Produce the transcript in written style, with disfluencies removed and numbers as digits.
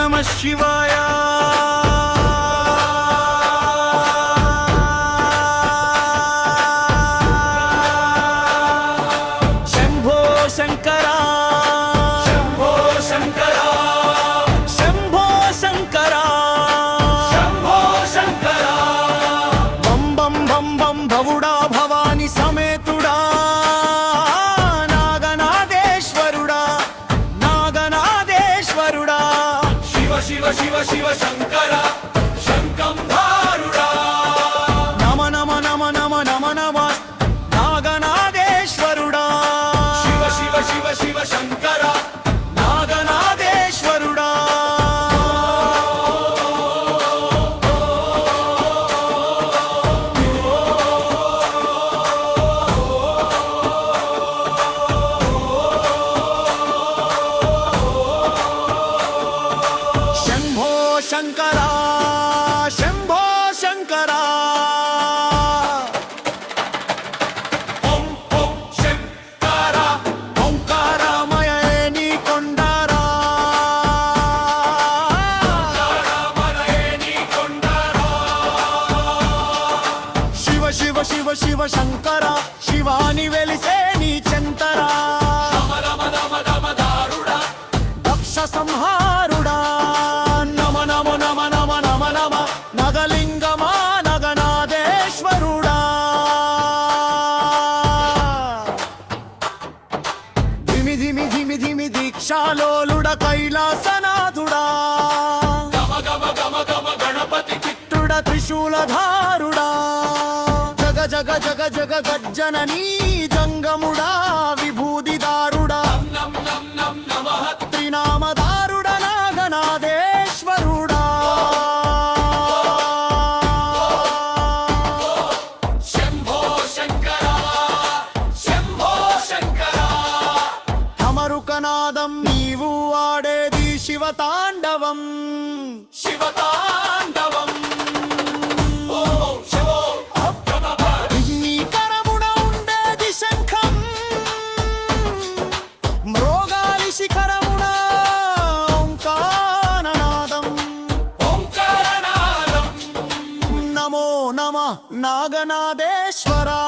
నమ శివాయ శంభో శంకర శంభో శంకర శంభో శంకర శంభో శంకర బం బం బం బం భవుడా భవాని సమేతుడా నాగనాదేశ్వరుడా నాగనాదేశ్వరుడా శివ శివ శివ శివ శంకర శంఖం ధారుడా నమ నమ నమ నమ నమ నమ నాగనాదేశ్వరుడా శివ శివ శివ శివ శంకర నాగనాదేశ్వరుడా శంభో శంకర శంభో శంకర ఓం ఓం శంకర ఓంకారమయ నీ కొండరా ఓంకారమయ నీ కొండరా శివ శివ శివ శివ శంకర శివాని వెలిసే నీ చెంతరా రమ రమ రమ రమ దారుడా దక్ష సంహారుడా నమ నమ నమ నమ నమ నమ నగలింగమా నగనాదేశ్వరుడా ధిమి ధిమి ధిమి ధిమి దీక్షాలోలుడ కైలాసనాథుడా గమ గమ గమ గమ గణపతి కిట్టుడ త్రిశూలధారుడా జగ జగ జగ జగ గజ్జననీ జంగముడా విభూతిదారుడా త్రినామదారుడ నాగనాదేశ్వరుడా శంభో శంకర శంభో శంకర అమరుకనాదం నీవు ఆడేది శివతాండవం శివతాండవం నీ కరమున ఉండేది శంఖం మ్రోగాలి శిఖరమున ఓంకారనాదం ఓంకారనాదం నమో నమ నాగనాదేశ్వరా